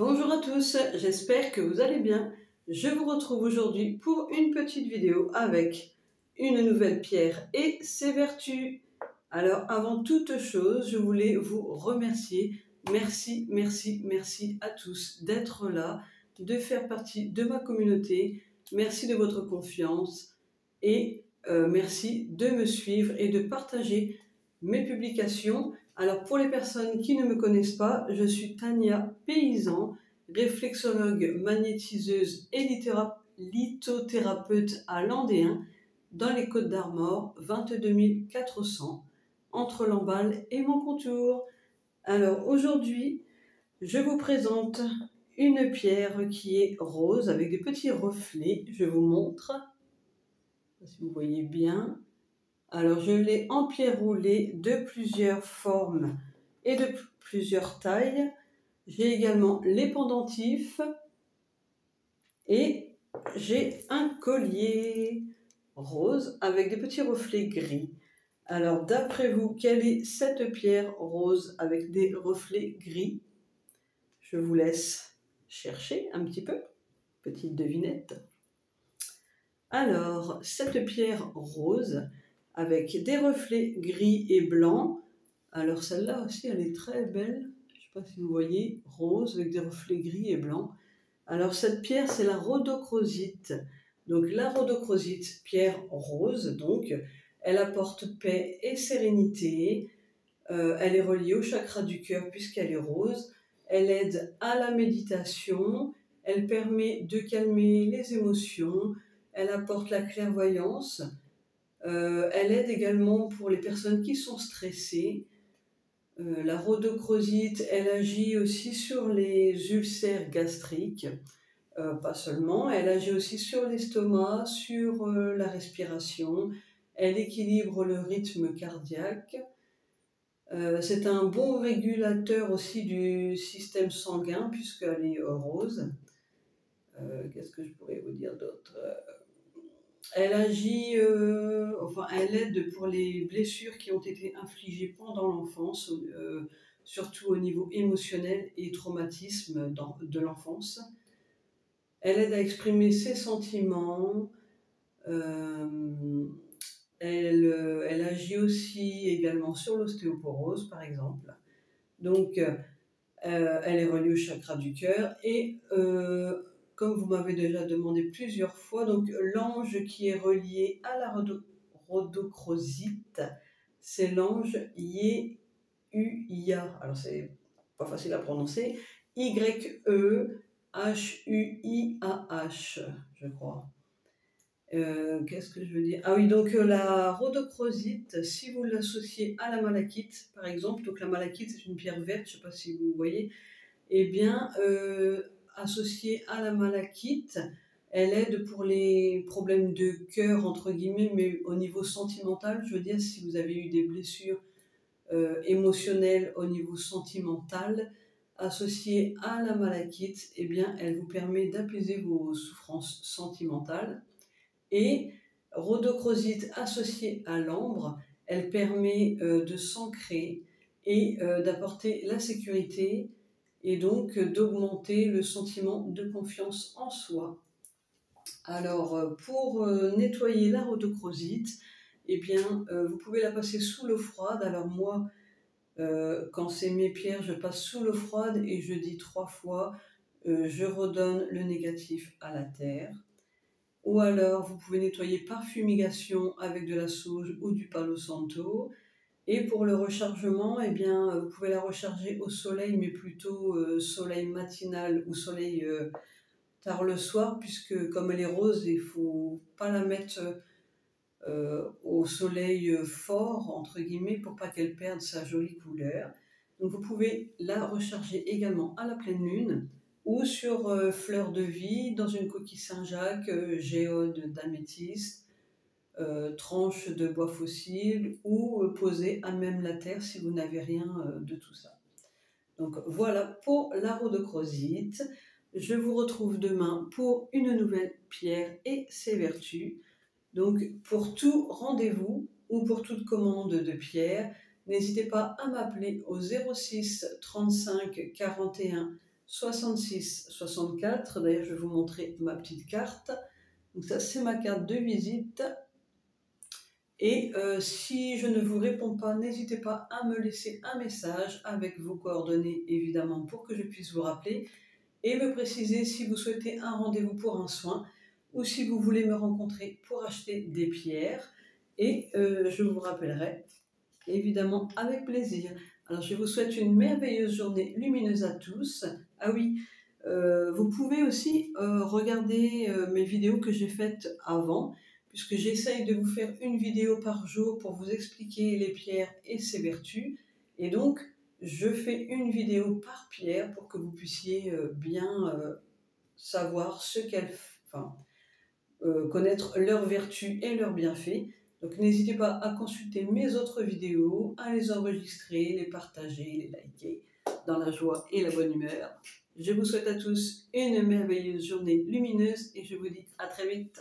Bonjour à tous, j'espère que vous allez bien. Je vous retrouve aujourd'hui pour une petite vidéo avec une nouvelle pierre et ses vertus. Alors avant toute chose, je voulais vous remercier. Merci à tous d'être là, de faire partie de ma communauté. Merci de votre confiance et merci de me suivre et de partager mes publications. Alors pour les personnes qui ne me connaissent pas, je suis Tania Paysan, réflexologue, magnétiseuse et lithothérapeute à Landéen, dans les Côtes d'Armor, 22 400, entre Lamballe et Moncontour. Alors aujourd'hui, je vous présente une pierre qui est rose avec des petits reflets. Je vous montre, si vous voyez bien. Alors je l'ai en pierre roulée de plusieurs formes et de plusieurs tailles. J'ai également les pendentifs et j'ai un collier rose avec des petits reflets gris. Alors d'après vous, quelle est cette pierre rose avec des reflets gris? Je vous laisse chercher un petit peu, petite devinette. Alors cette pierre rose avec des reflets gris et blancs. Alors celle-là aussi, elle est très belle. Je ne sais pas si vous voyez, rose avec des reflets gris et blancs. Alors cette pierre, c'est la rhodochrosite. Donc la rhodochrosite, pierre rose, donc elle apporte paix et sérénité. Elle est reliée au chakra du cœur puisqu'elle est rose. Elle aide à la méditation. Elle permet de calmer les émotions. Elle apporte la clairvoyance. Elle aide également pour les personnes qui sont stressées. La rhodochrosite, elle agit aussi sur les ulcères gastriques, pas seulement, elle agit aussi sur l'estomac, sur la respiration, elle équilibre le rythme cardiaque. C'est un bon régulateur aussi du système sanguin puisqu'elle est rose. Qu'est-ce que je pourrais vous dire d'autre? Elle agit, elle aide pour les blessures qui ont été infligées pendant l'enfance, surtout au niveau émotionnel et traumatisme de l'enfance. Elle aide à exprimer ses sentiments. Elle agit aussi également sur l'ostéoporose, par exemple. Donc, elle est reliée au chakra du cœur et comme vous m'avez déjà demandé plusieurs fois, donc l'ange qui est relié à la rhodochrosite, c'est l'ange Yeuya. Alors c'est pas facile à prononcer. Yeuhuiah, je crois. Qu'est-ce que je veux dire? Ah oui, donc la rhodochrosite, si vous l'associez à la malachite, par exemple, donc la malachite c'est une pierre verte, je ne sais pas si vous voyez, eh bien, associée à la malachite, elle aide pour les problèmes de cœur, entre guillemets, mais au niveau sentimental, je veux dire, si vous avez eu des blessures émotionnelles au niveau sentimental, associée à la malachite, eh bien, elle vous permet d'apaiser vos souffrances sentimentales. Et rhodochrosite associée à l'ambre, elle permet de s'ancrer et d'apporter la sécurité et donc d'augmenter le sentiment de confiance en soi. Alors pour nettoyer la rhodochrosite, eh bien vous pouvez la passer sous l'eau froide. Alors moi, quand c'est mes pierres, je passe sous l'eau froide et je dis 3 fois je redonne le négatif à la terre. Ou alors, vous pouvez nettoyer par fumigation avec de la sauge ou du palo santo. Et pour le rechargement, eh bien, vous pouvez la recharger au soleil, mais plutôt soleil matinal ou soleil tard le soir, puisque comme elle est rose, il ne faut pas la mettre au soleil fort, entre guillemets, pour pas qu'elle perde sa jolie couleur. Donc vous pouvez la recharger également à la pleine lune, ou sur fleur de vie, dans une coquille Saint-Jacques, géode d'améthyste, tranche de bois fossile, ou posée à même la terre si vous n'avez rien de tout ça. Donc voilà pour la rhodochrosite. Je vous retrouve demain pour une nouvelle pierre et ses vertus. Donc pour tout rendez-vous ou pour toute commande de pierre, n'hésitez pas à m'appeler au 06 35 41 66 64. D'ailleurs, je vais vous montrer ma petite carte. Donc ça, c'est ma carte de visite. Et si je ne vous réponds pas, n'hésitez pas à me laisser un message avec vos coordonnées, évidemment, pour que je puisse vous rappeler et me préciser si vous souhaitez un rendez-vous pour un soin ou si vous voulez me rencontrer pour acheter des pierres. Et je vous rappellerai, évidemment, avec plaisir. Alors, je vous souhaite une merveilleuse journée lumineuse à tous. Ah oui, vous pouvez aussi regarder mes vidéos que j'ai faites avant, puisque j'essaye de vous faire une vidéo par jour pour vous expliquer les pierres et ses vertus. Et donc, je fais une vidéo par pierre pour que vous puissiez bien savoir ce qu'elles... Enfin, connaître leurs vertus et leurs bienfaits. Donc n'hésitez pas à consulter mes autres vidéos, à les enregistrer, les partager, les liker, dans la joie et la bonne humeur. Je vous souhaite à tous une merveilleuse journée lumineuse et je vous dis à très vite.